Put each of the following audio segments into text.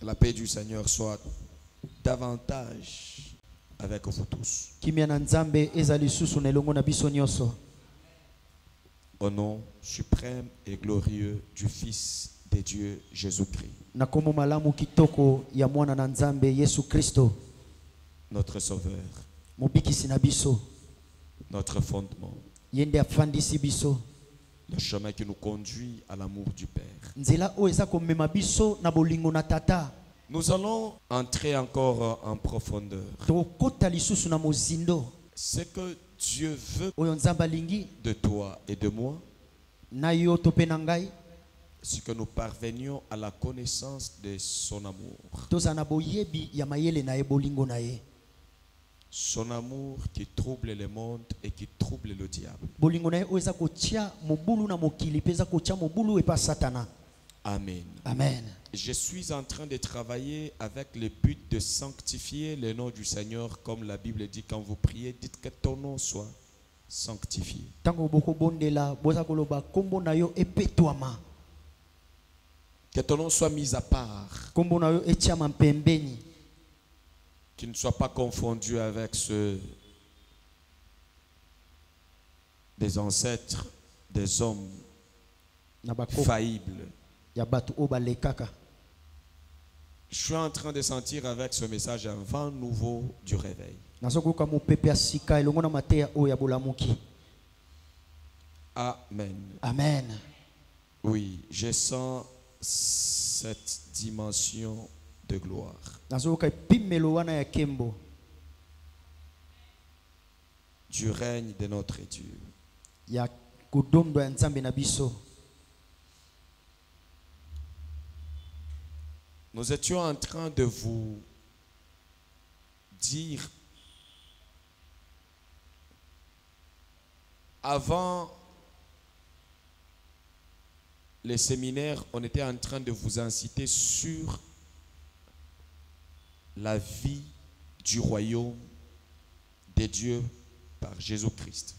la paix du Seigneur soit davantage avec vous tous. Au nom suprême et glorieux du Fils de Dieu Jésus-Christ, notre Sauveur, notre fondement, le chemin qui nous conduit à l'amour du Père. Nous allons entrer encore en profondeur. Ce que Dieu veut de toi et de moi, c'est que nous parvenions à la connaissance de son amour. Son amour qui trouble le monde et qui trouble le diable. Amen. Amen. Je suis en train de travailler avec le but de sanctifier le nom du Seigneur, comme la Bible dit, quand vous priez, dites que ton nom soit sanctifié. Que ton nom soit mis à part. Qu'il ne soit pas confondu avec ceux des ancêtres, des hommes faillibles. Je suis en train de sentir avec ce message un vent nouveau du réveil. Amen. Amen. Oui, je sens cette dimension de gloire. Du règne de notre Dieu. Nous étions en train de vous dire, avant les séminaires, on était en train de vous inciter sur la vie du royaume de Dieu par Jésus-Christ.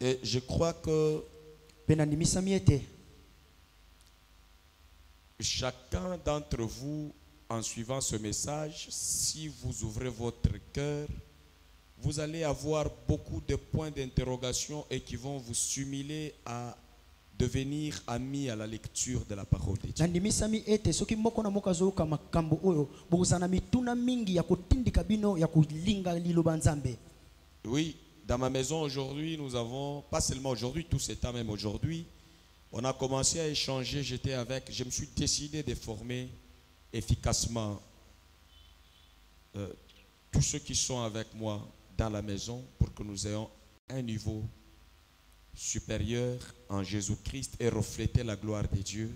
Et je crois que chacun d'entre vous, en suivant ce message, si vous ouvrez votre cœur, vous allez avoir beaucoup de points d'interrogation et qui vont vous stimuler à devenir amis à la lecture de la parole de Dieu. Oui, dans ma maison aujourd'hui, nous avons, pas seulement aujourd'hui, tout ce temps même aujourd'hui, on a commencé à échanger, je me suis décidé de former efficacement tous ceux qui sont avec moi dans la maison pour que nous ayons un niveau supérieur en Jésus-Christ et refléter la gloire de Dieu.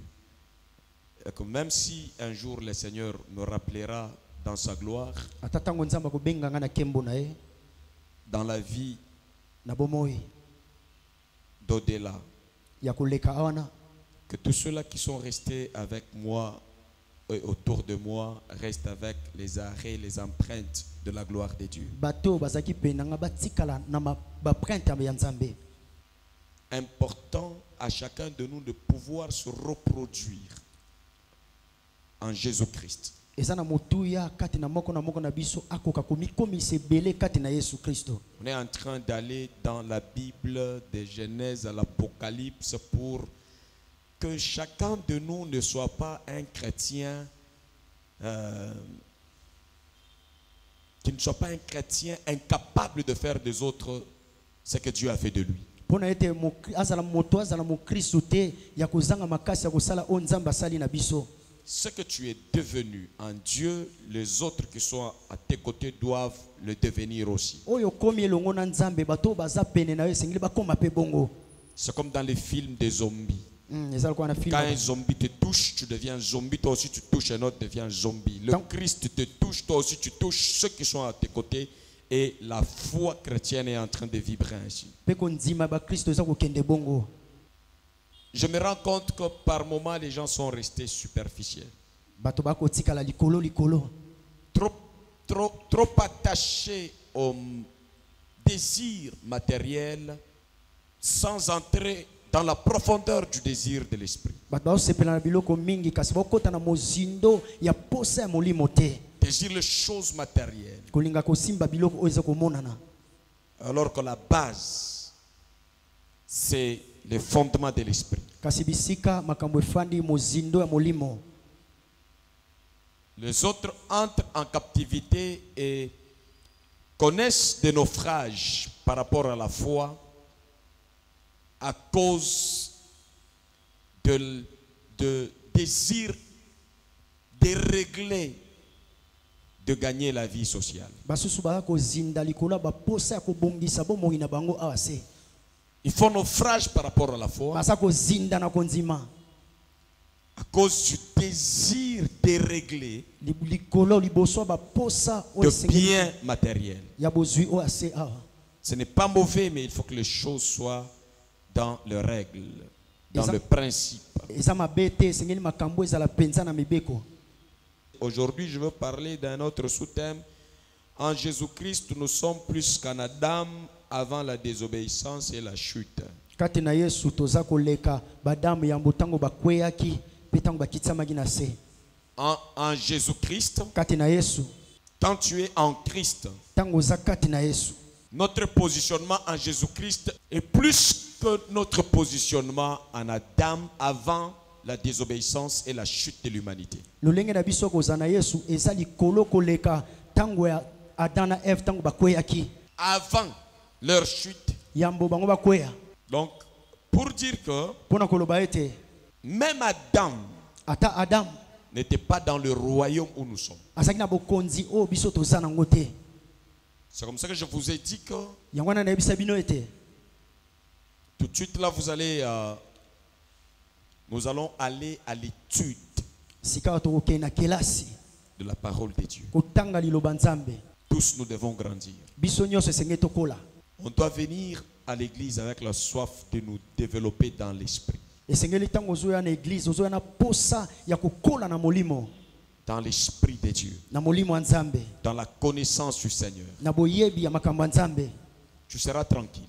Et que même si un jour le Seigneur me rappellera dans sa gloire, dans la vie d'au-delà, que tous ceux-là qui sont restés avec moi et autour de moi restent avec les arrêts, les empreintes de la gloire de Dieu. Important à chacun de nous de pouvoir se reproduire en Jésus-Christ. On est en train d'aller dans la Bible de Genèse à l'Apocalypse pour que chacun de nous ne soit pas un chrétien qui ne soit pas un chrétien incapable de faire des autres ce que Dieu a fait de lui. Ce que tu es devenu en Dieu, les autres qui sont à tes côtés doivent le devenir aussi. C'est comme dans les films des zombies. Quand un zombie te touche, tu deviens zombie, toi aussi tu touches un autre, deviens zombie. Le Christ te touche, toi aussi tu touches ceux qui sont à tes côtés. Et la foi chrétienne est en train de vibrer ainsi. Je me rends compte que par moments les gens sont restés superficiels. Trop attachés aux désir matériel sans entrer dans la profondeur du désir de l'esprit. Désir les choses matérielles. Alors que la base, c'est le fondement de l'esprit. Les autres entrent en captivité et connaissent des naufrages par rapport à la foi à cause de désir dérégler de gagner la vie sociale. Ils font naufrage par rapport à la foi à cause du désir dérégler de biens matériels. Ce n'est pas mauvais, mais il faut que les choses soient dans les règles, dans le principe. Aujourd'hui, je veux parler d'un autre sous-thème. En Jésus-Christ, nous sommes plus qu'en Adam avant la désobéissance et la chute. En Jésus-Christ, quand tu es en Christ, notre positionnement en Jésus-Christ est plus que notre positionnement en Adam avant la désobéissance et la chute de l'humanité. Avant leur chute. Donc, pour dire que même Adam n'était pas dans le royaume où nous sommes. C'est comme ça que je vous ai dit que tout de suite là, nous allons aller à l'étude de la parole de Dieu. Tous nous devons grandir. On doit venir à l'église avec la soif de nous développer dans l'esprit. Dans l'esprit de Dieu. Dans la connaissance du Seigneur. Tu seras tranquille.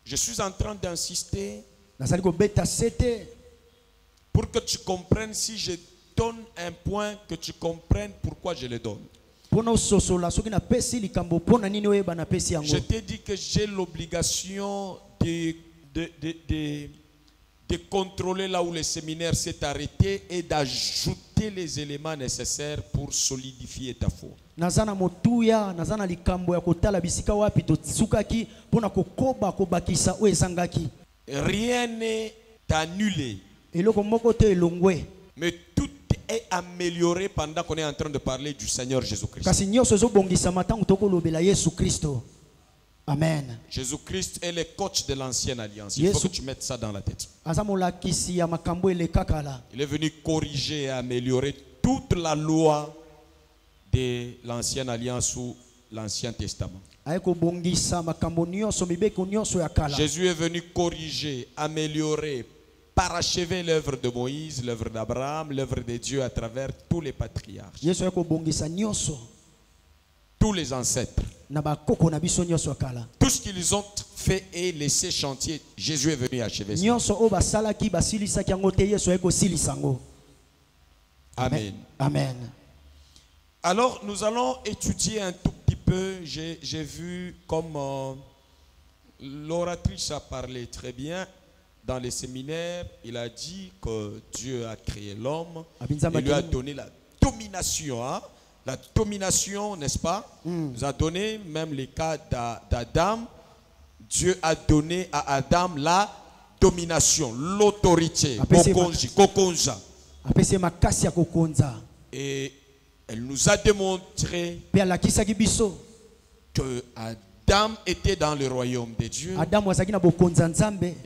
Je suis en train d'insister pour que tu comprennes, si je donne un point, que tu comprennes pourquoi je le donne. Je t'ai dit que j'ai l'obligation de contrôler là où le séminaire s'est arrêté et d'ajouter les éléments nécessaires pour solidifier ta foi. Rien n'est annulé, mais tout est amélioré pendant qu'on est en train de parler du Seigneur Jésus-Christ. Amen. Jésus-Christ est le coach de l'ancienne alliance. Il faut que tu mettes ça dans la tête. Il est venu corriger et améliorer toute la loi de l'ancienne alliance ou l'Ancien Testament. Jésus est venu corriger, améliorer, parachever l'œuvre de Moïse, l'œuvre d'Abraham, l'œuvre de Dieu à travers tous les patriarches. Tous les ancêtres. Tout ce qu'ils ont fait et laissé chantier, Jésus est venu achever ça. Amen. Amen. Alors nous allons étudier un tout petit peu. J'ai vu comme l'oratrice a parlé très bien dans les séminaires. Il a dit que Dieu a créé l'homme. Il lui a donné la domination. Hein? La domination, n'est-ce pas? Nous a donné même les cas d'Adam. Dieu a donné à Adam la domination, l'autorité. Et elle nous a démontré que Adam était dans le royaume de Dieu.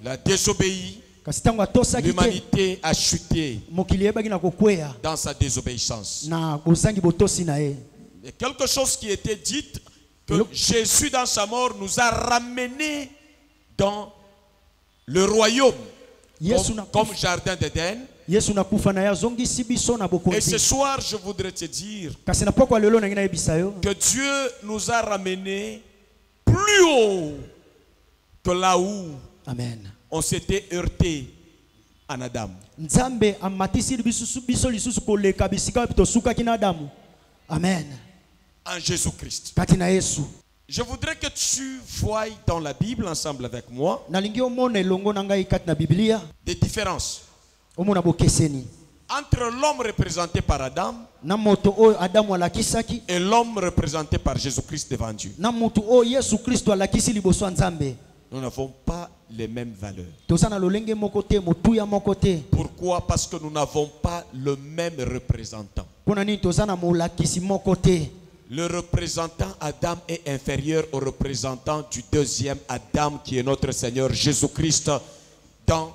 Il a désobéi. L'humanité a chuté dans sa désobéissance. Et quelque chose qui était dit, que Jésus dans sa mort nous a ramenés dans le royaume comme jardin d'Éden. Et ce soir, je voudrais te dire que Dieu nous a ramenés plus haut que là où Amen. on s'était heurté en Adam. Nzambe amatisi biso lisusu koleka bisika tosukaki na Adamu. Amen. En Jésus-Christ. Kati na Yesu. Je voudrais que tu voies dans la Bible ensemble avec moi Nalingi omona elongo na ngai kati na Biblia. des différences Omona bokeseni. entre l'homme représenté par Adam Na moto oyo Adamu alakisaki. et l'homme représenté par Jésus-Christ devant Dieu. Na mutu oyo Yesu Kristo alakisi liboso ya Nzambe. Nous n'avons pas les mêmes valeurs. Tozana lolenge moko te, motuya moko te. Pourquoi? Parce que nous n'avons pas le même représentant. Pona nini tozana molakisi moko te. Le représentant Adam est inférieur au représentant du deuxième Adam qui est notre Seigneur Jésus-Christ dans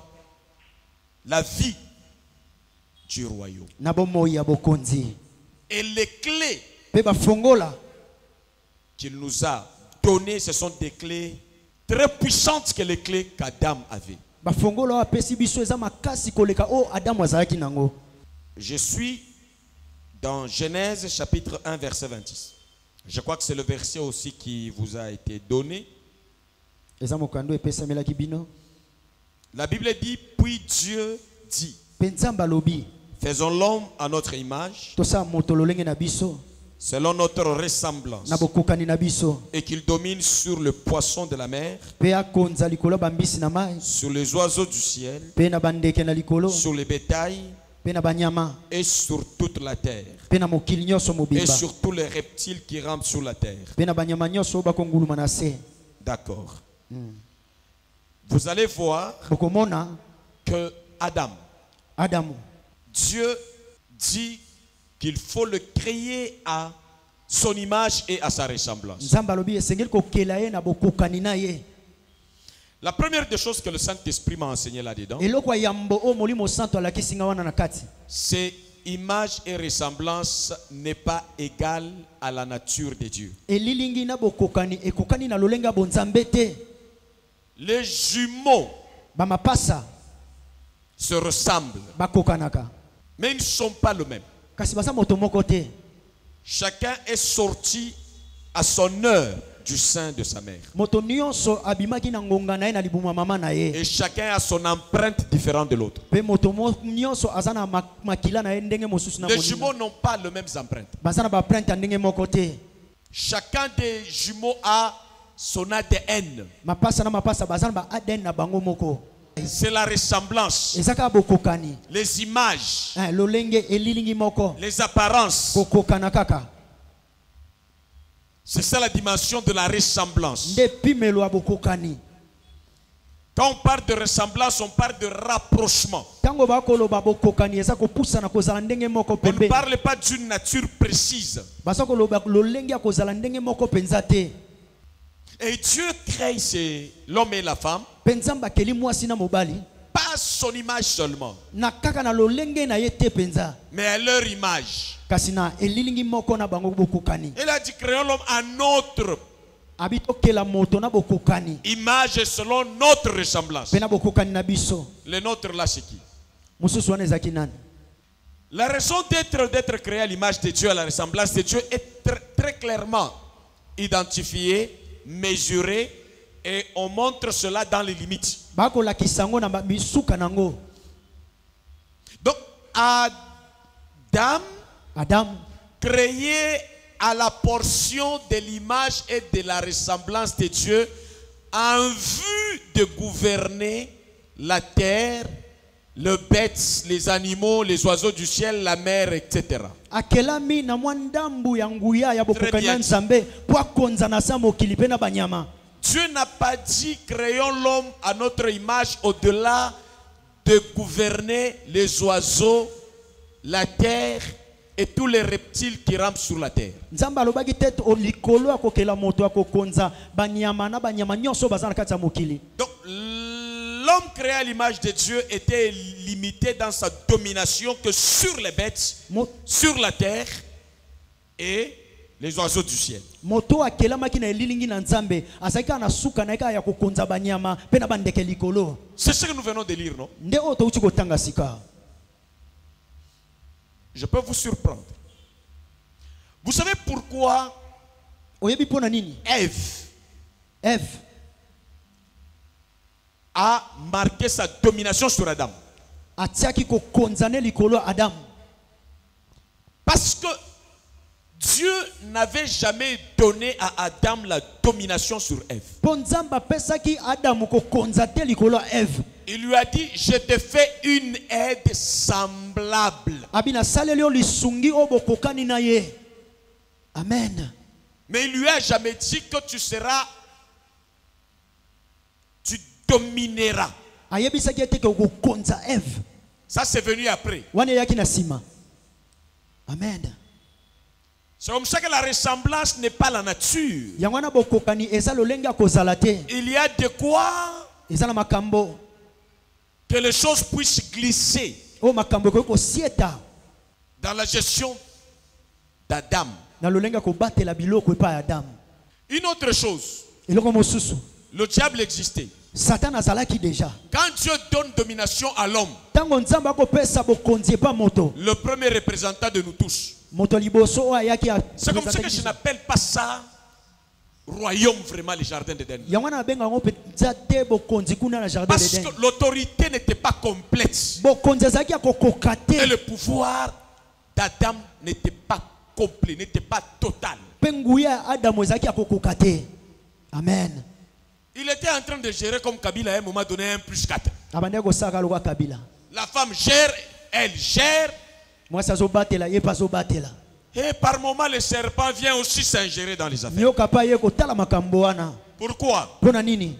la vie du royaume. Na bomoi ya bokonzi. Et les clés Pe ba fongola. qu'il nous a données, ce sont des clés très puissantes que les clés qu'Adam avait. Ba fongola apesi biso eza makasi koleka o Adamu azalaki nango. Je suis dans Genèse chapitre 1 verset 26. Je crois que c'est le verset aussi qui vous a été donné. Eza mokando epesamelaki bino. La Bible dit, puis Dieu dit, Pe Nzambe alobi. faisons l'homme à notre image, Tosa moto lolenge na biso. selon notre ressemblance, Na bokokani na biso. et qu'il domine sur le poisson de la mer, Pe akonza likolo bambisi na mai. sur les oiseaux du ciel, Pe na bandeke na likolo. sur les bétails Pe na banyama. et sur toute la terre, Pe na mokili nyonso et mobimba. sur tous les reptiles qui rampent sur la terre. Pe na banyama nyonso bakonguluma na se. D'accord. Vous allez voir Bokomona que Adam, Adamu. Dieu dit qu'il faut le créer à son image et à sa ressemblance. Nzambe alobi esengeli kokela ye na bokokani na ye. La première des choses que le Saint-Esprit m'a enseigné là-dedans, Eloko ya yambo o molimo santo alakisi nga wana na kati. c'est image et ressemblance n'est pas égale à la nature de Dieu. Elilingi na bokokani ekokani na lolenga bonzambe te. Les jumeaux Bamapasa se ressemblent, bakokanaka. mais ils ne sont pas le même. Kasi basa moto moko te. Chacun est sorti à son heure du sein de sa mère. Moto nyonso abimaki na ngonga na ye na libuma mama na ye. Et chacun a son empreinte différente de l'autre. Pe moto nyonso azana makila na ye ndenge mosusu na Les moninga. jumeaux n'ont pas les mêmes empreintes. Bazana ba print ndenge moko te. Chacun des jumeaux a son ADN. Mapasa na mapasa bazana ba ADN na bango moko. C'est la ressemblance, Ezaka bokokani. les images, Lolenge elilingi moko. les apparences. Kokokana kaka. C'est ça la dimension de la ressemblance. Nde pimelo abokokani. Quand on parle de ressemblance, on parle de rapprochement. Tango bakolo babokokani eza kopusa na kozala ndenge moko On ne pembe. parle pas d'une nature précise. Basako lolenge akozala ndenge moko penza te. Et Dieu crée l'homme et la femme, Penzamba keli mwasi na mobali. pas à son image seulement, Na kaka na lolenge na ye te penza. mais à leur image. Kasi na elilingi moko na bango bokokani. Il a dit créons l'homme à notre Abito kela moto na bokokani. image et selon notre ressemblance. Pena bokokani na biso. Le nôtre là, c'est qui? Mususu wana ezaki nani? La raison d'être créé à l'image de Dieu, à la ressemblance de Dieu, est très clairement identifiée, mesurée, et on montre cela dans les limites. Bako la kisango na misuka nango. Donc, Adam, Adam créé à la portion de l'image et de la ressemblance de Dieu, en vue de gouverner la terre, le bête, les animaux, les oiseaux du ciel, la mer, etc. akelami na mwandambu ya nguya ya bokokani na Nzambe po konza na sa mokili pe na banyama. Dieu n'a pas dit créons l'homme à notre image au-delà de gouverner les oiseaux, la terre et tous les reptiles qui rampent sur la terre. Nzambe alobaki te olikolo akokela moto akokonza banyama na banyama nyonso bazana kati ya mokili. Donc l'homme créé à l'image de Dieu était limité dans sa domination que sur les bêtes, sur la terre et les oiseaux du ciel. Moto akelamaki na elilingi na Nzambe asaka na suka na ya kokonza banyama pe na bandeke likolo. C'est ce que nous venons de lire, non? Nde oto uchi kotanga sika. Je peux vous surprendre. Vous savez pourquoi Oyebi pona nini? Ève Ève a marqué sa domination sur Adam. atiaki kokonzane likolo ya Adam. Parce que Dieu n'avait jamais donné à Adam la domination sur Ève. Po Nzambe apesaki Adamu kokonza te likolo ya Ève. Il lui a dit, je te fais une aide semblable. Abi nasaleli yo lisungi oyo bokokani na ye. Amen. Mais il lui a jamais dit que tu domineras. Ayebisaki ete kokonza Ève. Ça c'est venu après. Wana yaki na sima. Amen. C'est comme ça que la ressemblance n'est pas la nature. Yangwana bokokani eza lolenge ya kozala te. Il y a de quoi Eza na makambo. que les choses puissent glisser O makambo ekoki kosieta dans la gestion d'Adam. na lolenge ya kobatela biloko epai ya Adamu. Une autre chose, Eloko mosusu. le diable existait. Satan azalaki déjà. Quand Dieu donne domination à l'homme, Tango Nzambe akopesa bokonzi epai moto. le premier représentant de nous tous. Moto liboso oyo ayaki ya. C'est comme ça que je n'appelle pas ça royaume, vraiment, le jardin d'Éden. Yangwana abenga ngo penza te bokonzi kuna na jardin Parce d'Éden. que l'autorité n'était pas complète. Bokonzi azalaki ya kokoka Et te. le pouvoir d'Adam n'était pas complet, n'était pas total. Pe nguya ya Adamu ezalaki ya kokoka te. Amen. Il était en train de gérer comme Kabila à un moment donné 1+4. Abandaki kosaka lokwa Kabila. La femme gère, elle gère. Mwasi azobatela ye pa azobatela. Et par moment, le serpent vient aussi s'ingérer dans les affaires. Nyoka pa ye kotala makambo wana. Pourquoi? Pona nini?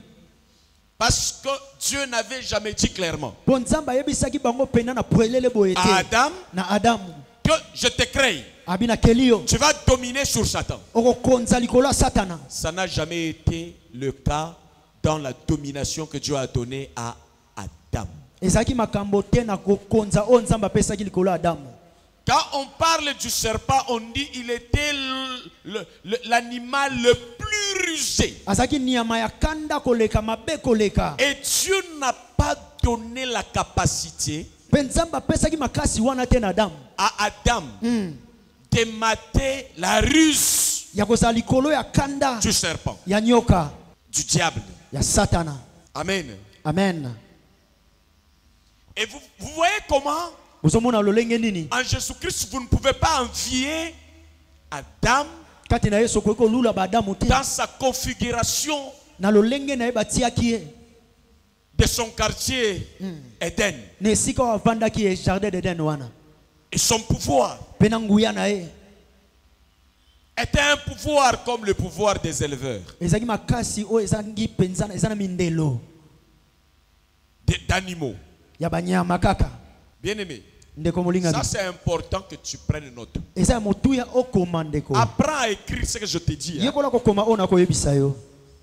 Parce que Dieu n'avait jamais dit clairement Po Nzambe ayebisaki bango pena na pwelele boye à te. Adam Na Adamu. que je te crée. Abina kelio. Tu vas dominer sur Satan. Okokonza likolo ya Satana. Ça n'a jamais été le cas dans la domination que Dieu a donnée à Adam. Ezaki makambo te na kokonza o Nzambe apesaki likolo ya Adamu. Quand on parle du serpent, on dit il était l'animal le plus rusé. Azaki nyama ya kanda koleka mabe koleka. Et Dieu n'a pas donné la capacité Pe Nzambe apesaki makasi wana te na Adamu. à Adam de mater la ruse Ya kozala likolo ya kanda du serpent, ya nyoka du diable. ya Satana. Amen. Amen. Et vous voyez comment Bozomona lolenge nini? en Jésus-Christ vous ne pouvez pas envier Adam Kati na Yesu ko lula ba Adamu te. dans sa configuration Na lolenge na ye batiaki ye. de son quartier Éden Na esika wavandaki ye jardin d'Eden wana. et son pouvoir Pe na nguya na ye. était un pouvoir comme le pouvoir des éleveurs Ezaki makasi o ezangi penza na ezana mindelo d'animaux. ya banyama kaka. Bien-aimé, Ndeko molinga. ça c'est important que tu prennes note. Eza motuya okoma ko. Apprends à écrire ce que je te dis. Hein. Yekola kokoma ona koyebisa yo.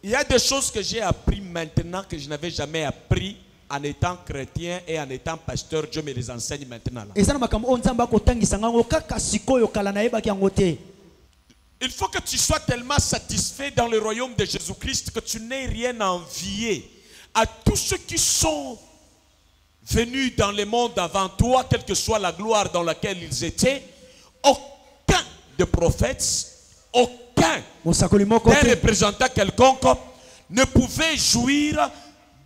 Il y a des choses que j'ai appris maintenant que je n'avais jamais appris en étant chrétien et en étant pasteur. Dieu me les enseigne maintenant. Là. Ezana makambo o Nzambe akotangisa ngango kaka sikoyo kala na yebaki yango te. Il faut que tu sois tellement satisfait dans le royaume de Jésus-Christ que tu n'aies rien à envier à tous ceux qui sont venus dans le monde avant toi, quelle que soit la gloire dans laquelle ils étaient. Aucun de prophètes, aucun Mosakoli moko d'un te. représentant quelconque ne pouvait jouir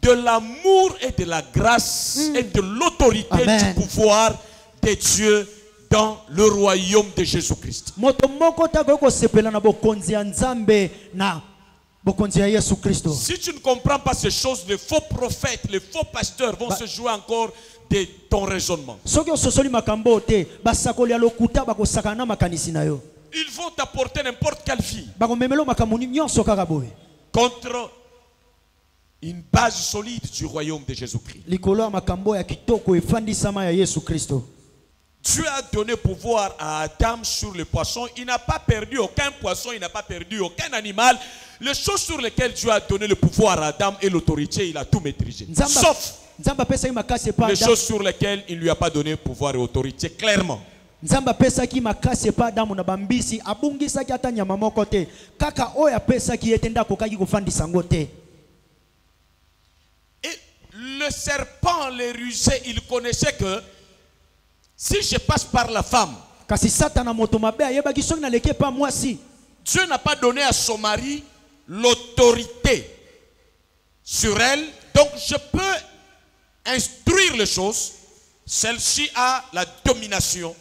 de l'amour et de la grâce et de l'autorité Amen. du pouvoir de Dieu dans le royaume de Jésus-Christ. Moto moko ta ko sepela na bokonzi ya Nzambe na bokonzi ya Yesu Kristo. Si tu ne comprends pas ces choses, les faux prophètes, les faux pasteurs vont se jouer encore de ton raisonnement. Soki ososoli makambo te, basakoli ya lokuta bakosaka na makanisi na yo. Ils vont t'apporter n'importe quelle vie Bakomemelo makambo nyonso kaka boye. contre une base solide du royaume de Jésus-Christ. Likolo ya makambo ya kitoko efandisama ya Yesu Kristo. Dieu a donné pouvoir à Adam sur les poissons. Il n'a pas perdu aucun poisson, il n'a pas perdu aucun animal. Les choses sur lesquelles Dieu a donné le pouvoir à Adam et l'autorité, il a tout maîtrisé. Sauf Nzamba pesa ki makasi pa les Adam. choses sur lesquelles il ne lui a pas donné pouvoir et autorité, clairement. Nzamba pesa ki makasi pa Adamu na bambisi abungisa ki ata nyama moko te. Kaka oya pesa ki etenda kokaki kofandisa ngo te. Et le serpent, les rusés, il connaissait que si je passe par la femme, Kasi Satana moto mabe ayebaki soki na leke pa mwasi. Dieu n'a pas donné à son mari l'autorité sur elle. Donc je peux instruire les choses. Celle-ci a la domination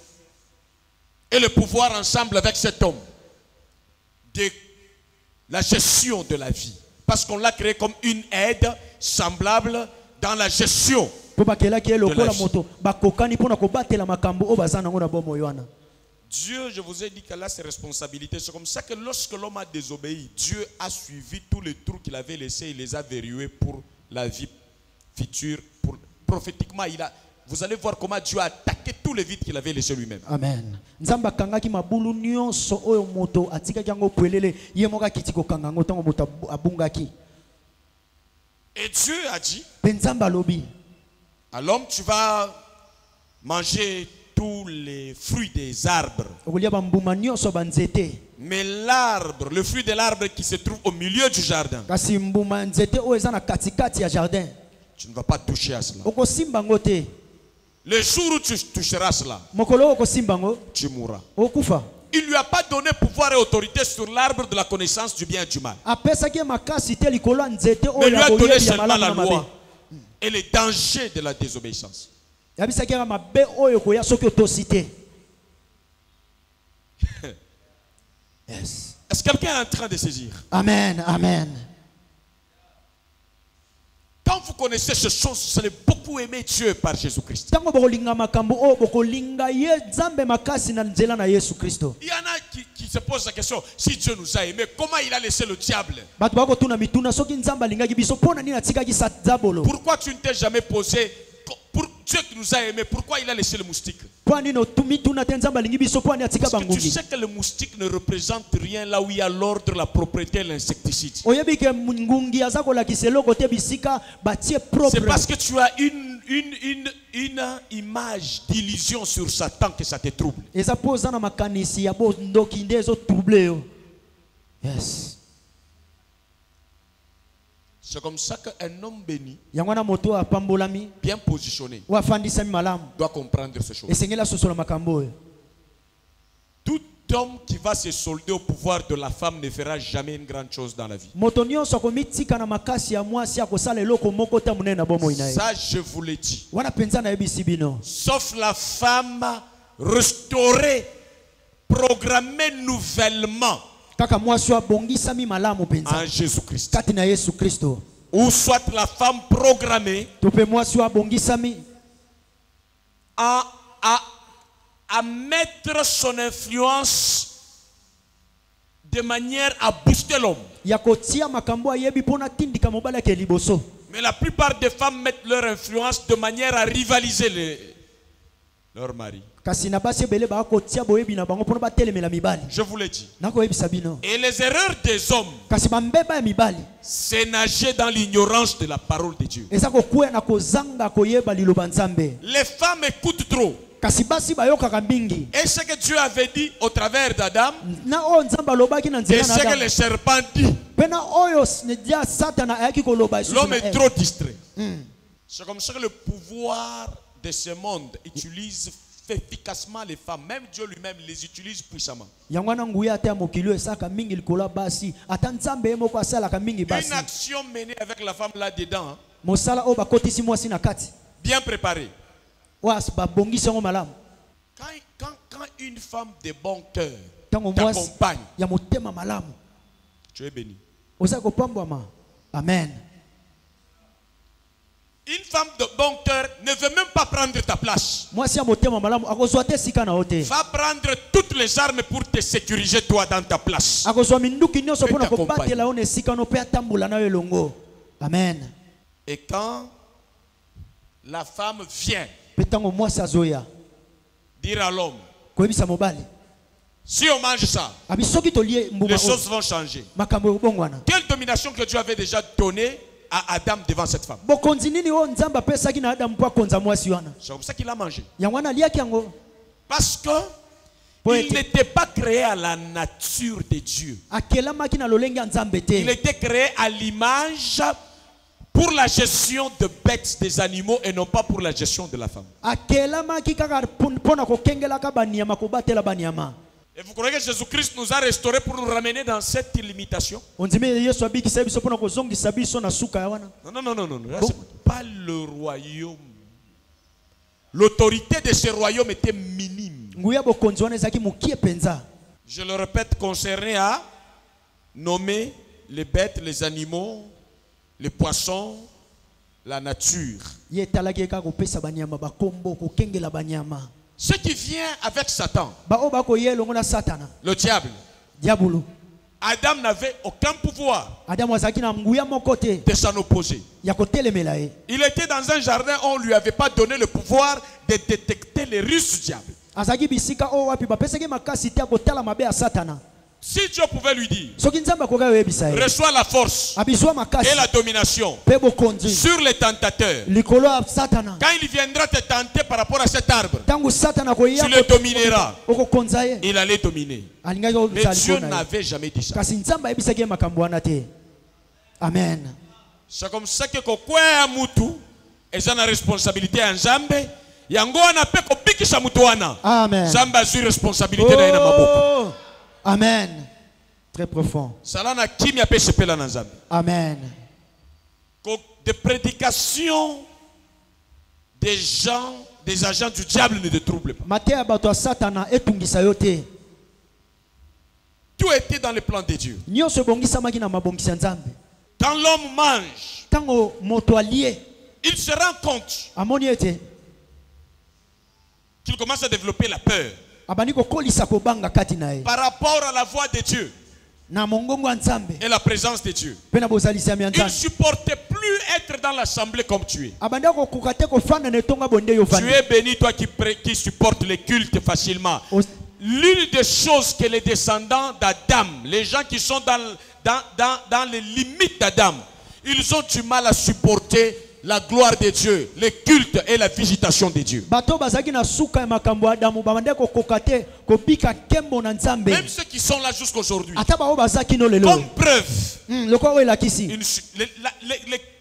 et le pouvoir ensemble avec cet homme de la gestion de la vie. Parce qu'on l'a créé comme une aide semblable dans la gestion de la vie. Dieu, je vous ai dit qu'elle a ses responsabilités. C'est comme ça que lorsque l'homme a désobéi, Dieu a suivi tous les trous qu'il avait laissés, il les a verrouillés pour la vie future. Prophétiquement, vous allez voir comment Dieu a attaqué tous les vides qu'il avait laissés lui-même. Amen. Et Dieu a dit à l'homme, tu vas manger tous les fruits des arbres. Mais l'arbre, le fruit de l'arbre qui se trouve au milieu du jardin, tu ne vas pas toucher à cela. Le jour où tu toucheras cela, tu mourras. Il ne lui a pas donné pouvoir et autorité sur l'arbre de la connaissance du bien et du mal. Mais il lui a donné seulement la loi et les dangers de la désobéissance. Yes. Est-ce que quelqu'un est en train de saisir? Amen, amen. Quand vous connaissez ces choses, vous allez beaucoup aimer Dieu par Jésus-Christ. Il y en a qui se posent la question, si Dieu nous a aimés, comment il a laissé le diable? Pourquoi tu ne t'es jamais posé, pour Dieu qui nous a aimés, pourquoi il a laissé le moustique? Parce que tu sais que le moustique ne représente rien là où il y a l'ordre, la propriété, l'insecticide. C'est parce que tu as une image d'illusion sur Satan que ça te trouble. Yes. C'est comme ça qu'un homme béni, bien positionné, doit comprendre ces choses. Tout homme qui va se solder au pouvoir de la femme ne fera jamais une grande chose dans la vie. Ça, je vous l'ai dit. Sauf la femme restaurée, programmée nouvellement en Jésus-Christ. Ou soit la femme programmée à mettre son influence de manière à booster l'homme. Mais la plupart des femmes mettent leur influence de manière à rivaliser leur mari. Je vous l'ai dit. Et les erreurs des hommes, c'est nager dans l'ignorance de la parole de Dieu. Les femmes écoutent trop. Et ce que Dieu avait dit au travers d'Adam, et ce que le serpent dit, l'homme est trop distrait. C'est comme ça que le pouvoir de ce monde utilise efficacement les femmes. Même Dieu lui-même les utilise puissamment. Une action menée avec la femme là-dedans, bien préparée. Quand une femme de bon cœur t'accompagne, tu es béni. Amen. Une femme de bon cœur ne veut même pas prendre ta place. Va prendre toutes les armes pour te sécuriser toi dans ta place. Amen. Et quand la femme vient dire à l'homme, si on mange ça, les choses vont changer. Quelle domination que Dieu avait déjà donnée à Adam devant cette femme? C'est comme ça qu'il a mangé. Parce que il n'était pas créé à la nature de Dieu. Il était créé à l'image pour la gestion de bêtes, des animaux, et non pas pour la gestion de la femme. Et Et vous croyez que Jésus-Christ nous a restaurés pour nous ramener dans cette limitation? On dit mais Yesu abikisa biso pona kozongisa biso na suka ya wana. Non. Là, c'est pas le royaume. L'autorité de ce royaume était minime. Nguya bokonzi wana ezaki mukie penza. Je le répète, concerné à nommer les bêtes, les animaux, les poissons, la nature. Ye talaki ka kopesa banyama bakombo kokengela banyama. Ce qui vient avec Satan, le diable, Adam n'avait aucun pouvoir de s'en opposer. Il était dans un jardin où on ne lui avait pas donné le pouvoir de détecter les ruses du diable. Si Dieu pouvait lui dire, reçois la force et la domination sur les tentateurs, quand il viendra te tenter par rapport à cet arbre, tu le domineras. Il allait dominer. Mais Dieu n'avait jamais dit ça. Amen. C'est comme ça que kokwa mutu eza na responsabilité en Nzambe yango wana pe ko bikisa mutu wana. Amen. Nzambe a sur responsabilité na ina maboko. Amen. Très profond. Salana kimia pe sepela na Nzambe. Amen. Des prédications des gens, des agents du diable ne te troublent pas. Tout était dans le plan de Dieu. Quand l'homme mange, il se rend compte qu'il commence à développer la peur par rapport à la voix de Dieu et la présence de Dieu. Il ne supportait plus être dans l'assemblée comme tu es. Tu es béni, toi qui supportes les cultes facilement. L'une des choses que les descendants d'Adam, les gens qui sont dans les limites d'Adam, ils ont du mal à supporter la gloire de Dieu, les cultes et la visitation de Dieu. Même ceux qui sont là jusqu'aujourd'hui, comme preuve, les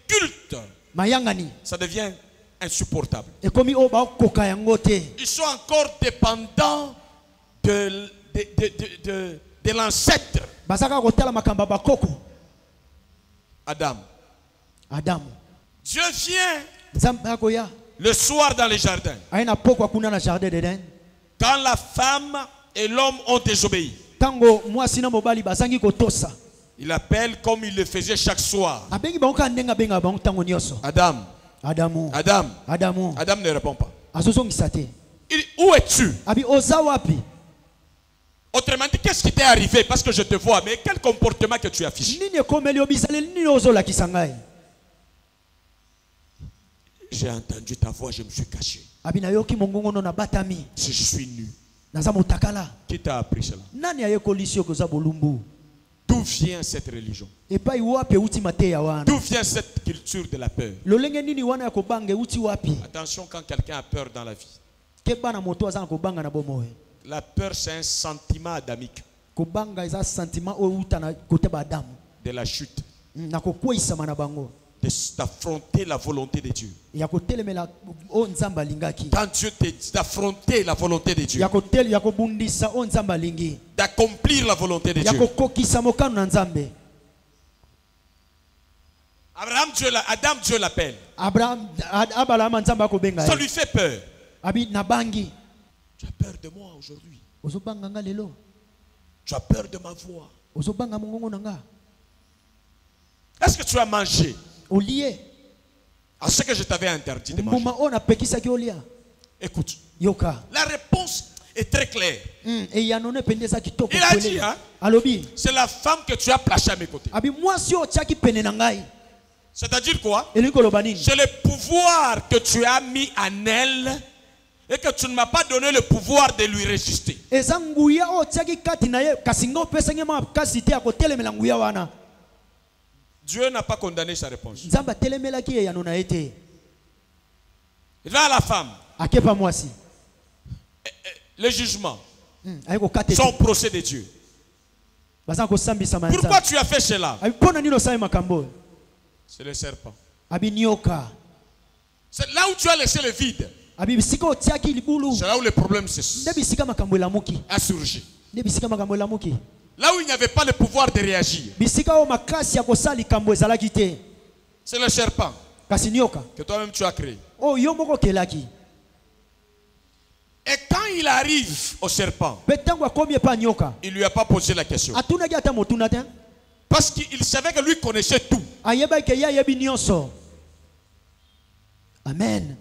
cultes, ça devient insupportable. Ils sont encore dépendants de l'ancêtre Adam. Dieu vient le soir dans les jardins. Quand la femme et l'homme ont désobéi, il appelle comme il le faisait chaque soir. Adam ne répond pas. Où es-tu? Autrement dit, qu'est-ce qui t'est arrivé? Parce que je te vois, mais quel comportement que tu affiches? J'ai entendu ta voix, je me suis caché. Je suis nu. Qui t'a appris cela? D'où vient cette religion? D'où vient cette culture de la peur? Attention quand quelqu'un a peur dans la vie. La peur, c'est un sentiment adamique de la chute, d'affronter la volonté de Dieu. Quand Dieu te dit d'affronter la volonté de Dieu, d'accomplir la volonté de Dieu. Adam, Dieu l'appelle. Ça lui fait peur. Tu as peur de moi aujourd'hui. Tu as peur de ma voix. Est-ce que tu as mangé à ce que je t'avais interdit de manger? Écoute, la réponse est très claire. Il a dit, hein, c'est la femme que tu as placée à mes côtés. C'est-à-dire quoi? C'est le pouvoir que tu as mis en elle et que tu ne m'as pas donné le pouvoir de lui résister. Dieu n'a pas condamné sa réponse. Il va à la femme. Le jugement. Son procès de Dieu. Pourquoi tu as fait cela? C'est le serpent. C'est là où tu as laissé le vide. C'est là où le problème a surgi. nde bisika makambo elamuki. Là où il n'y avait pas le pouvoir de réagir. Bisika o makasi ya kosala likambo ezalaki te. C'est le serpent Kasi nyoka. que toi-même tu as créé. Oh yo moko kelaki. Et quand il arrive au serpent, Petango akomi pa nyoka. il ne lui a pas posé la question. Atunaki ata motuna te. Parce qu'il savait que lui connaissait tout. Ayeba ke ya yebi nyonso. Amen.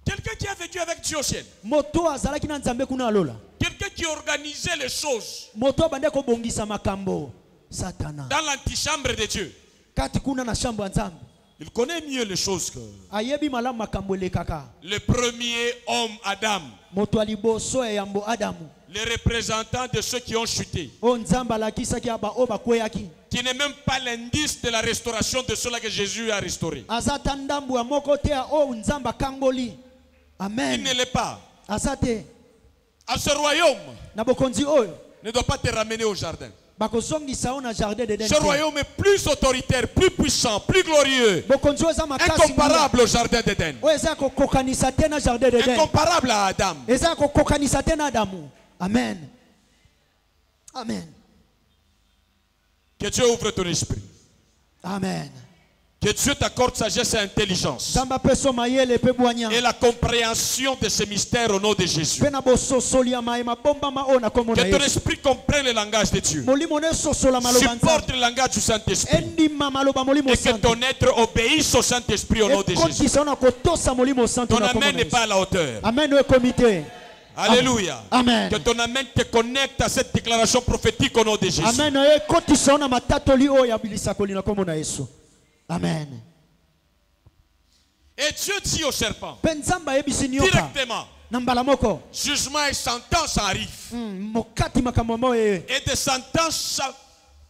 Quelqu'un qui a vécu avec Dieu au ciel. Moto azalaki na nzambe kuna alola. Quelqu'un qui organisait les choses Moto bande ko bongisa makambo. Satana. dans l'antichambre de Dieu. Kati kuna na shambo ya nzambe. Il connaît mieux les choses que Ayebi malamu makambo lekaka. le premier homme Adam. Moto aliboso ya yambo Adamu. Les représentants de ceux qui ont chuté. O nzamba lakisaki aba o bakweyaki. Qui n'est même pas l'indice de la restauration de cela que Jésus a restauré. Azata ndambu ya moko te o nzamba kangoli. Il Amen. ne l'est pas. Azate. À ce royaume Na bokonzi oyo. ne doit pas te ramener au jardin. Bakozongisa o na jardin de Ce royaume est plus autoritaire, plus puissant, plus glorieux. Bokonzi oyo eza makasi. Incomparable au jardin d'Éden. Oyo eza kokokanisa te na jardin de Den. Incomparable à Adam. Eza kokokanisa te na Adamu. Amen. Amen. Que Dieu ouvre ton esprit. Amen. Que Dieu t'accorde sagesse et intelligence. Zamba peso mayele pe bwanya. Et la compréhension de ces mystères au nom de Jésus. Pe na bososoli ya maema bomba maona komo na Que ton Yesu. esprit comprenne le langage de Dieu. Molimo ne sosola maloba nzambe. Supporte le langage du Saint-Esprit. Endima maloba molimo Et que santo. ton être obéisse au Saint-Esprit au nom de Jésus. Ekotisa na kotosa molimo santo Ton na komo amen na n'est Yesu. pas à la hauteur. Amen we comité. Alléluia. Amen. Que ton amen te connecte à cette déclaration prophétique au nom de Jésus. Amen. Ekotisa na matatoli o ya bilisa kolina komo na Yesu. Amen. Et Dieu dit au serpent, Penzamba yebisi nyoka. directement, Na mbala moko. jugement et sentence arrivent. Mokati makambo mo ye. Et des sentences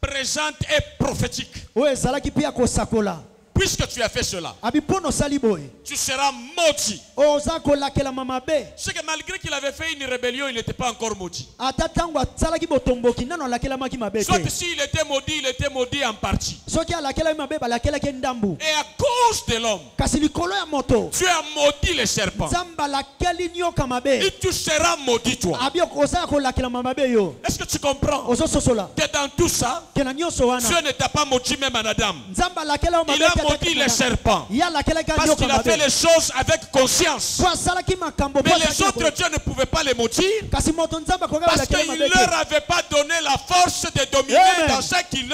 présentes et prophétiques. O ezalaki pia kosakola. Puisque tu as fait cela, Abipono sali boy. tu seras maudit. Oza kolakela mama be. C'est que malgré qu'il avait fait une rébellion, il n'était pas encore maudit. Ata tango asalaki botomboki nano alakela maki mabe Soit te. s'il était maudit en partie. Soki alakela mabe balakelaki ndambu. Et à cause de l'homme, Kasi likolo ya moto. tu as maudit le serpent. Zamba lakeli nyoka mabe. Et tu seras maudit toi. Abi oza kolakela mama be yo. Est-ce que tu comprends? Ozo sosola. Que dans tout ça, Kena nyonso wana. Dieu ne t'a pas maudit même en Adam. Nzamba lakela mabe. Il a maudit le serpent. Ya lakela ka Parce nyoka qu'il a fait mabe. les choses avec conscience. Kwa salaki makambo Mais les autres dieux ne pouvaient pas les maudire. Kasi moto nzamba koga Parce lakela qu'il ne mabe. leur avait pas donné la force de dominer Amen. dans ce qu'ils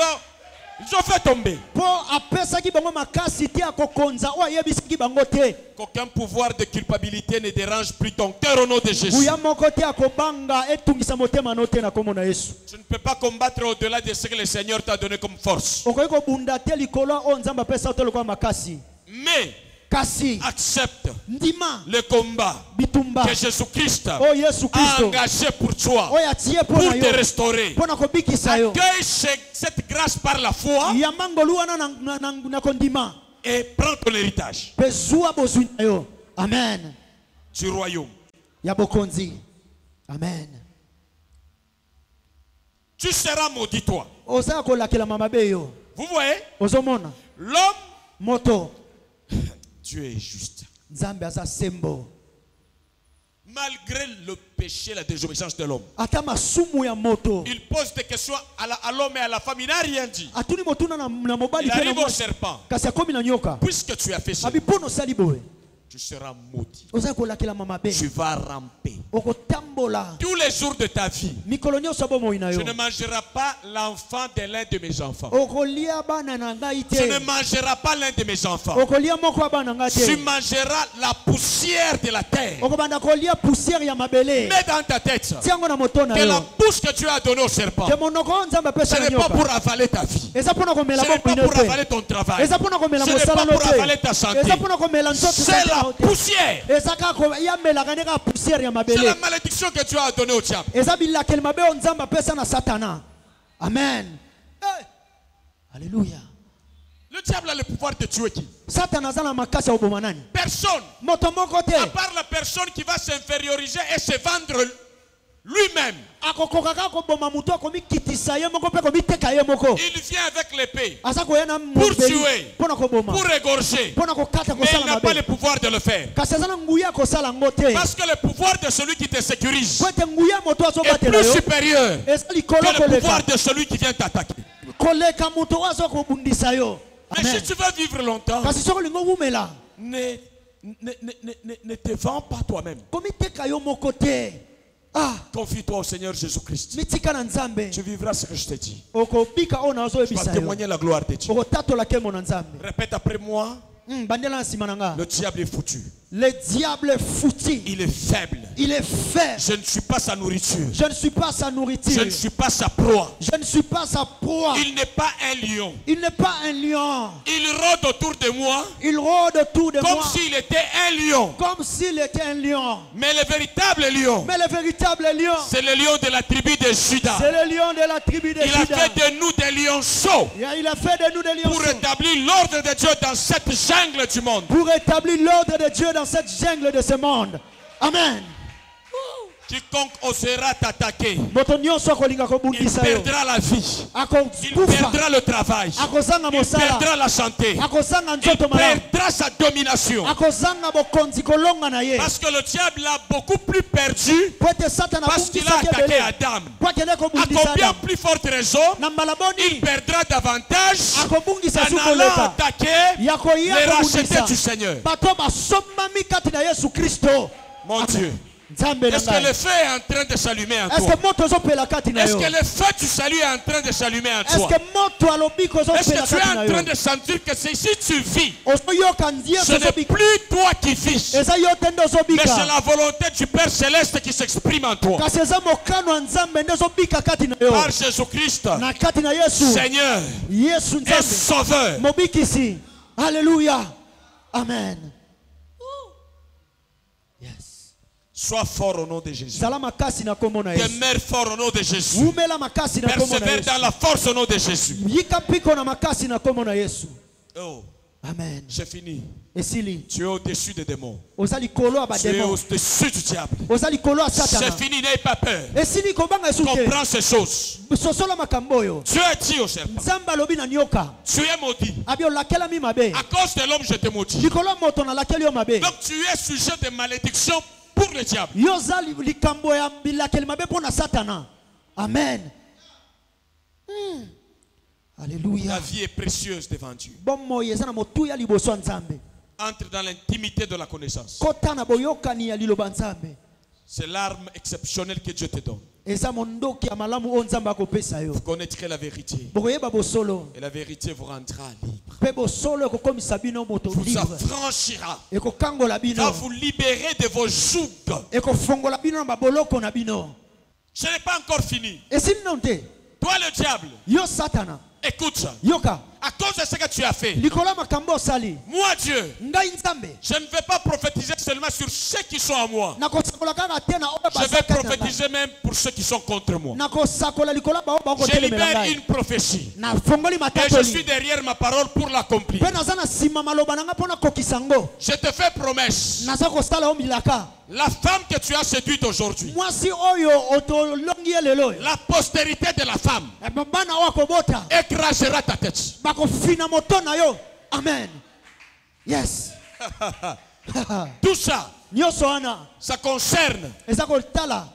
ils ont fait tomber. Po apesaki bango makasi te akokonza o ayebisaki bango te. Qu'aucun pouvoir de culpabilité ne dérange plus ton cœur au nom de Jésus. Buya moko te akobanga etungisa motema no te na komo na Yesu. Tu ne peux pas combattre au-delà de ce que le Seigneur t'a donné comme force. Okoki kobunda te likolo o nzamba apesa te lokola makasi. Mais Kasi accepte ndima le combat bitumba que Jésus-Christ o Yesu a Kristo engagé pour toi, o yatie po pour na te yo restaurer. po na kobikisa yo. Accueille cette grâce par la foi Yamangolu wana na kondima et prends ton héritage pe zuwa bozwi na yo. Amen. du royaume. Ya bokonzi. Amen. Tu seras maudit toi. Oza kolakela mama be yo. Vous voyez, Ozomona l'homme, moto Dieu est juste. nzambe aza sembo. Malgré le péché, la désobéissance de l'homme, Ata masumu ya moto. il pose des questions à l'homme et à la femme. Il n'a rien dit. Atuni motuna na mobali Il pe na arrive au mwasi. serpent. Kasi akomi na nyoka. Puisque tu as fait cela, Abipono sali boye. tu seras maudit. Oza kolakela mama be. Tu vas ramper. Okotambola. Tous les jours de ta vie, Mikolo nyonso bomoi na tu yo. ne mangeras pas l'enfant de l'un de mes enfants. Okolia bana na ngai Tu ne te. mangeras pas l'un de mes enfants. Okolia moko ya bana ngai Tu te. mangeras la poussière de la terre. Okobanda kolia poussière ya mabele. Mets dans ta tête Tiango na moto na que la yo. bouche que tu as donnée au serpent, Ke monoko nzambe ce apesa na n'est pas nyoka. pour avaler ta vie. Eza pona Ce komela n'est moko pas ino pour avaler te. ton travail. Eza pona komela Ce n'est mosala pas no pour avaler te. ta santé. Eza pona komela nzoto C'est la te. poussière. Eza kako ya melaka ne ka poussière ya C'est mabele. la malédiction que tu as donnée au diable. Eza bilakeli mabe o nzambe apesa na satana. Amen. Eh. Alléluia. Le diable a le pouvoir de tuer qui? Satana aza na makasi ya oboma nani? Personne. Moto moko te. À part la personne qui va s'inférioriser et se vendre lui-même. Akokokaka koboma mutu akomikitisa ye moko pe komiteka ye moko. Il vient avec l'épée Aza koya na pour mobeli tuer, pona koboma. pour égorger. Pona kokata Mais il kosala n'a pas le mabe. pouvoir de le faire. kasi aza na nguya kosala yango te Parce que le pouvoir de celui qui te sécurise po ete nguya moto est azobatela plus yo supérieur eza que likolo le koleka pouvoir de celui qui vient t'attaquer. koleka moto oyo aza kobundisa yo Mais Amen. si tu veux vivre longtemps, kasi soki olingi obumela ne te vends pas toi-même. komiteka yo moko te Confie-toi au Seigneur Jésus-Christ. mitika na nzambe Tu vivras ce que je te dis. okobika oyo Tu vas nazoyebisa yo témoigner la gloire de Dieu. okotatola nkembo na nzambe Répète après moi. bandela na nsima na nga Le diable est foutu. le diable est foutu Il est faible. il est fait Je ne suis pas sa nourriture. je ne suis pas sa Je nourriture ne suis pas sa proie. je ne suis pas sa proie Il n'est pas un lion. il n'est pas un lion Il rôde autour de moi il rôde autour de comme moi s'il était un lion. comme s'il était un lion Mais le véritable lion, mais le véritable lion c'est le lion de la tribu de Juda. c'est le lion de la tribu de Il a Juda fait de nous des lionceaux il a fait de nous des lions pour rétablir l'ordre de Dieu dans cette jungle du monde. pour établir l'ordre de Dieu dans cette jungle de ce monde amen Quiconque osera t'attaquer, moto nyonso akolinga il kobundisa yo perdra la vie. Il akokufa perdra le travail. akozanga Il mosala perdra la santé. akozanga Il nzoto malamu perdra sa domination. akozanga bokonzi kolonga na ye Parce que le diable a beaucoup plus perdu po ete satana parce qu'il a abungisaki attaqué ebele Adam. po akende À kobundisa combien adamu plus forte raison, na mbala il boni perdra davantage akobungisa su en allant koleka attaquer ya koya les rachetés kobundisa du Seigneur. bato basombami kati na yesu kristo Mon Dieu. nzambe na Est-ce que le ngai feu est en train de s'allumer en est-ce toi? que moto ezopela kati na Est-ce yo que le feu du salut est en train de s'allumer en est-ce toi? que moto alobi Est-ce kozopela que tu es kati na en yo train de sentir que c'est si tu vis, ozoyoka nzia ce n'est kozobika plus toi qui vis, eza yo te nde mais c'est ozobika la volonté du Père Céleste qui s'exprime en toi. kasi eza mokano ya nzambe nde ezobika kati na yo Par Jésus-Christ, na kati na yesu Seigneur yesu et nzambe Sauveur. mobikisi alleluya amen yes Sois fort au nom de Jésus. zala makasi na kombo na yesu Demeure fort au nom de Jésus. umela makasi na kombo na Persévère yesu dans la force au nom de Jésus. yika mpiko na makasi na kombo na yesu Oh, amen j'ai fini. esili Tu es au-dessus des démons. oza likolo ya Tu es bademo au-dessus du diable. oza likolo ya C'est satana fini, n'aie pas peur. esili kobanga esu te Comprends ces choses. sosola makambo oyo Tu es dit au serpent. nzambe alobi na nyoka Tu es maudit. abi olakelami mabe À cause de l'homme, je te maudis. likolo ya moto nalakeli yo mabe Donc tu es sujet de malédiction pour le diable. yo oza likambo ya bilakeli mabe mpo na satana amen La alleluya vie est précieuse devant Dieu. bomoi eza na motuya liboso ya nzambe Entre dans l'intimité de la connaissance. kota na boyokani ya liloba nzambe C'est l'arme exceptionnelle que Dieu te donne. eza mondoki ya malamu oyo nzambe akopesa yo Vous connaîtrez la vérité. bokoyeba bosolo Et la vérité vous rendra libre. mpe bosolo ekokomisa bino moto Vous libre affranchira. ekokangola Va bino vous libérer de vos jougs. ekofongola bino na baboloko na bino Ce n'est pas encore fini. esili nano te Toi le diable, yo satana écoute ça. yoka À cause de ce que tu as fait, likolo ya makambo osali moi Dieu, ngai nzambe je ne vais pas prophétiser seulement sur ceux qui sont à moi. nakosakola kaka te na oyo Je vais baza kati na ngai. prophétiser même pour ceux qui sont contre moi. nakosakola likolo ya bao Je bakotelemela libère ngai une prophétie. nafongoli Et je matatoli suis derrière ma parole pour l'accomplir. mpe naza na nsima maloba na ngai mpo nakokisa ngo Je te fais promesse. naza kosala yo milaka La femme que tu as séduite aujourd'hui, mwasi oyo otolongi ye lelo oyo, la postérité de la femme bana oyo akobota écrasera ta tête. bakofina moto na yo amen yes Tout ça, nyonso wana ça concerne eza kotala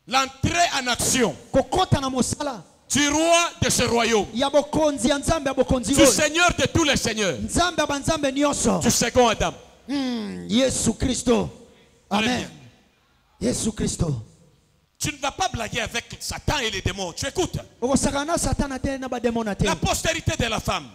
l'entrée en action kokɔta na mosala du roi de ce royaume, ya bokonzi ya nzambe ya bokonzi du oyo Seigneur de tous les seigneurs, nzambe ya banzambe nyonso du second Adam. yesu kristo Très amen bien. yesu kristo Tu ne vas pas blaguer avec Satan et les démons. Tu écoutes. okosaka na satana te na bademona te La postérité de la femme.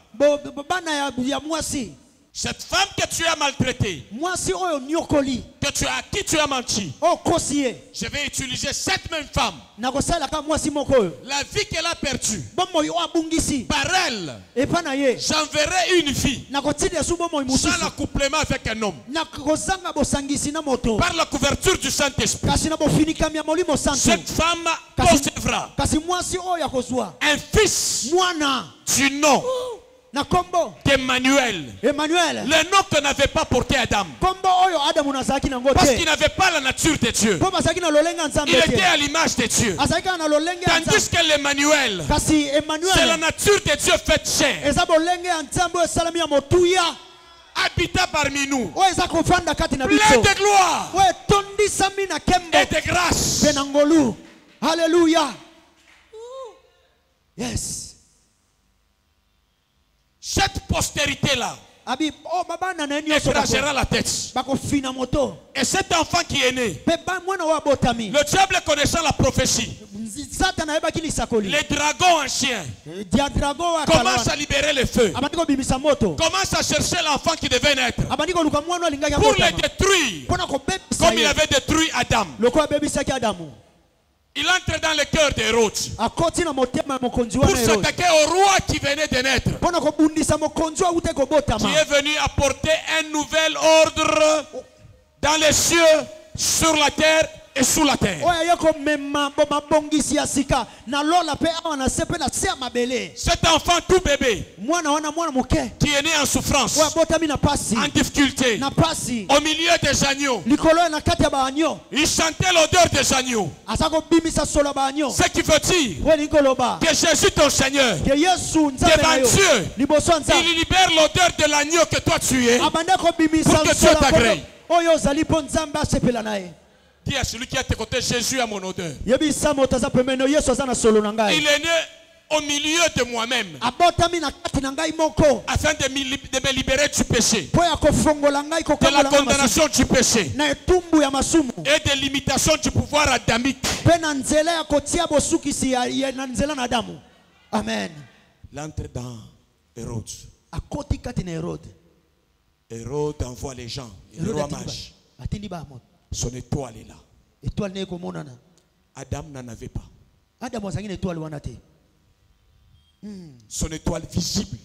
bana ya mwasi Cette femme que tu as maltraitée, mwasi oyo nyokoli à qui tu as menti. oyo kosi ye Je vais utiliser cette même femme. nakosalaka mwasi moko oyo La vie qu'elle a perdue, bomoi oyo abungisi par elle, epa na ye j'enverrai une vie nakotilia su bomoi sans mosusu l'accouplement avec un homme. nakozanga bosangisi na moto Par la couverture du Saint-Esprit. kasi na bofinikami ya molimo santu Cette femme concevra kasi mwasi oyo akozwa un fils mwana du nom na kombo d'Emmanuel. emmanuel Le nom que n'avait pas porté Adam. kombo oyo adamu nazalaki nango Parce te qu'il n'avait pas la nature de Dieu. mpo bazalaki na lolenge ya nzambe Il était te à l'image de Dieu. azalaki kaka na lolenge ya Tandis nzambe que l'Emmanuel, kasi c'est la emmanuel nature de Dieu faite chair. eza bolenge ya nzambe oyo esalami ya motuya habitant parmi nous, oyo eza kovanda kati na plein biso de gloire oyo etondisami na kembo et de grâce. mpe na ngolu. Haleluya. Yes. Cette postérité-là Abi babana na nyonso écrasera la tête. bakofina moto. Et cet enfant qui est né, Mpe mwana oyo abotami le diable connaissant la prophétie, satana ayebaki lisakoli les dragons anciens dia drago wa commencent kala à libérer le feu, abandi kobimisa moto commencent à chercher l'enfant qui devait naître abandi koluka mwana alingaki pour le abotama détruire, mpona kobebisa comme il ye avait détruit Adam. lokola abebisaki adamu. Il entre dans le cœur d'Hérode akoti na motema ya mokonzi pour wana Herode s'attaquer au roi qui venait de naître, mpona kobundisa mokonzi oyo awute kobotama qui est venu apporter un nouvel ordre dans les cieux, sur la terre et sous la terre. oyo aye komema mabongisi ya sika na lola mpe awa na se mpe na se ya mabele. Cet enfant tout bébé Mwana wana mwana moke qui est né en souffrance, oyo abotami na pasi en difficulté, na pasi au milieu des agneaux, likolo ya na kati ya baanyo il chantait l'odeur des agneaux. aza kobimisa solo ya baanyo. Ce qui veut dire oyo elingi koloba que Jésus ton Seigneur, ke yesu nzambe na devant yo Dieu, liboso ya nzambe il libère l'odeur de l'agneau que toi tu es. abanda kobimisa Pour que Dieu nsolo t'agrée. oyo ozali mpo nzambe asepela na ye. Dis à celui qui est à tes côtés, Jésus a mon odeur. yebisa moto aza pembeni yesu aza na solo na Il ngai est né au milieu de moi-même abotami na kati na ngai moko afin de me libérer du péché, mpo ya kofongola ngai de la kokangola ngai masumu condamnation du péché na etumbu ya masumu et de l'imitation du pouvoir adamique. mpe na nzela ya kotia bosukisi na nzela na adamu. Amen. L'entre dans Hérode. akoti kati na Herode. Hérode envoie les gens, le roi mage. atindi bamoto Son étoile est là. étoile naye komonana. Adam n'en avait pas. adamu azangi na étoile wana te Son étoile visible.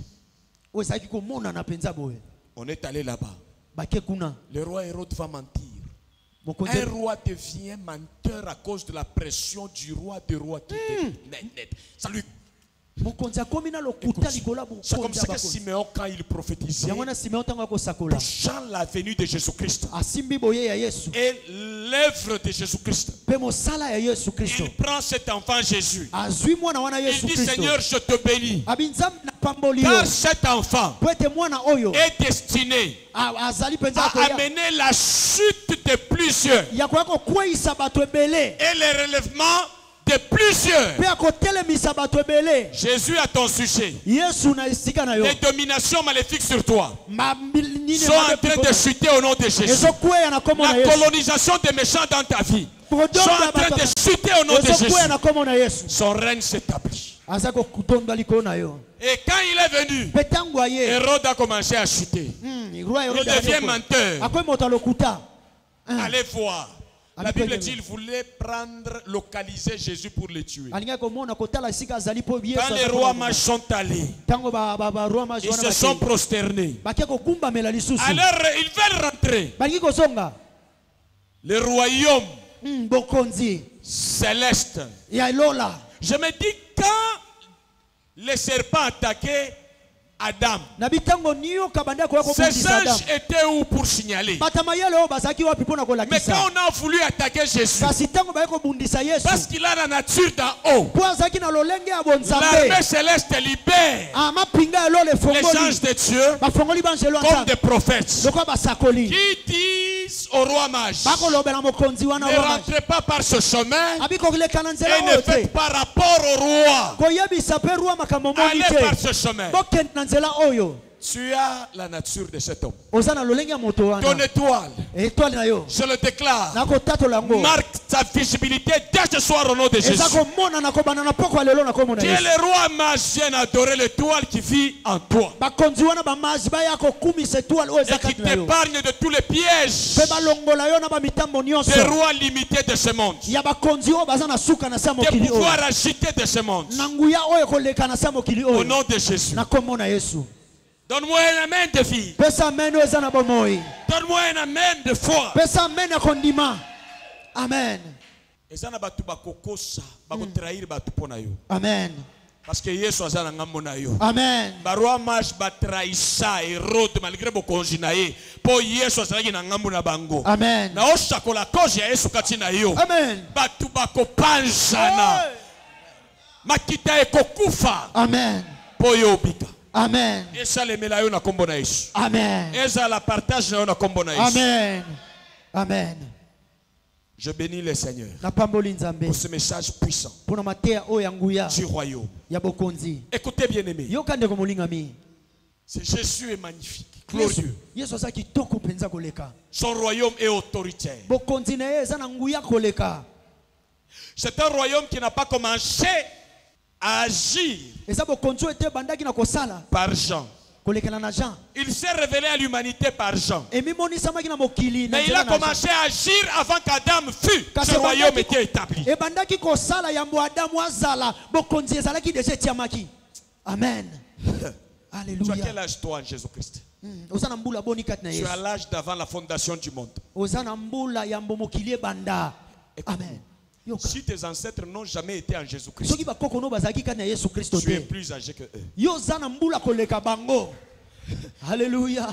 oyo ezalaki komonana mpenza boye. On est allé là-bas. bake kuna Le roi Hérode va mentir. mokonzi Un roi devient menteur à cause de la pression du roi des rois qui était net. Ça lui. mokonzi akomi na lokuta likolo ya C'est comme mokonzi ça ya que bakonzi. Siméon, quand il prophétisait, yango wana simeon ntango akosakola touchant la venue de Jésus-Christ asimbi boye ya yesu et l'œuvre de Jésus-Christ, mpe mosala ya yesu kristo il prend cet enfant Jésus. azwi mwana wana Il yesu dit, kristo Seigneur, je te bénis. abi nzambe na pamboli yo Car cet enfant po ete mwana oyo est destiné azali mpenza à akoya amener la chute de plusieurs ya koya kokweyisa bato ebele et le relèvement de plusieurs. mpe akotelemisa bato ebele. Jésus à ton sujet. yesu na esika na yo Les dominations maléfiques sur toi nini sont en train de chuter au nom de Jésus. ezokweya na kombo na La yesu colonisation des méchants dans ta vie sont en train de chuter au nom de Jésus. ezokweya na kombo na yesu Son règne s'établit. aza kotonda likolo na yo. Et quand il est venu, mpe ntango aye Hérode a commencé à chuter. roi Il Herode devient menteur. akoyi moto alokuta. Allez voir. La Allez, Bible dit qu'il voulait prendre, localiser Jésus pour le tuer. alingaki komona kotala esika azali mpo yesu Quand les aza rois komona. mages sont allés, ntango baroi mage ils wana se sont bake prosternés. bake kogumbamela lisusu Alors ils veulent rentrer. balingi kozonga Le royaume bokonzi céleste. ya lola. Je me dis, quand les serpents attaquaient Adam, na bitango nioka banda koya ces kobundisa adamu anges étaient où pour signaler? batamayele oyo bazalaki wapi mpona Mais quand kolakisa on a voulu attaquer Jésus, kasi ntango baye kobundisa yesu parce qu'il a la nature d'en haut, mpo azalaki na lolenge ya bonzambe l'armée céleste libère mapinga ya lola les efongoli anges de Dieu bafongoli banzelo ya comme nzambe des prophètes lokola basakoli qui disent au roi mage, bakolobela mokonzi wana ne roi mage rentrez pas par ce chemin abi koleka na nzela et ne oyo te faites pas rapport au roi. koyebisa mpe roi makambo moni Allez par te ce chemin. bokende na nzela oyo. Tu as la nature de cet homme. oza na lolenge ya moto Ton wana étoile, etwale na yo je le déclare, nakotatola yango marque sa visibilité dès ce soir au nom de Jésus. eza komonana kobanda na poko ya lelo na komona Que yesu les rois mages viennent adorer l'étoile qui vit en toi bakonzi wana bamagi baya kokumisa etwale oyo eza et qui kati na yo t'épargne de tous les pièges mpe balongola yo na bamitambo des nyonso rois limités de ce monde, ya bakonzi oyo baza na suka na se ya des mokili oyo pouvoirs agités de ce monde. na nguya oyo koleka na se ya mokili Au oyo nom de Jésus. na kombo na yesu. Donne-moi un amen de vie. pesa amen oyo eza na bomoi. Donne-moi un amen de foi. pesa amen ya kondima. Amen. Eza na batu bakokosa bakotrahir batu pona yo. Amen. Parce que Yesu aza na ngambo na yo. Amen. Baroi mage batrahisa Hérode malgré bokonzi na ye po Yesu azalaki na ngambo na bango. Amen. Na oshakola cause ya Yesu kati na yo. Amen. Batu bakopanzana. Makita ekokufa Amen. po yo obika. Amen. Esa le melayo na kombo na Yesu. Amen. Esa la partage na kombo na Yesu. Amen. Amen. Je bénis le Seigneur Napamboli Nzambe pour ce message puissant pona matea o yanguya du royaume. ya bokonzi. Écoutez bien aimé. Yokande ko molingami. Jésus est magnifique, glorieux. Yesu sa kitoko penza koleka. Son royaume est autoritaire. Bokonzi na eza na nguya koleka. C'est un royaume qui n'a pas commencé à agir Eza bokonzi ete bandaki na kosala par Jean. kolekela na Jean. Il s'est révélé à l'humanité par Jean. Et mimoni samaki na mokili na. Mais il a commencé à agir avant qu'Adam fût. Ce royaume était établi. Et bandaki kosala ya mo Adamu azala bokonzi ezalaki déjà tiamaki. Amen. Alléluia. Tu as quel âge toi en Jésus-Christ? Osana mbula boni kat na Tu Yesu. as l'âge d'avant la fondation du monde. Osana mbula ya mbomokili banda. Amen. Si tes ancêtres n'ont jamais été en Jésus-Christ, Soki bakoko no bazaki kat na Yesu Kristo tu es te. plus âgé que eux. Yo zana mbula koleka bango. Alléluia.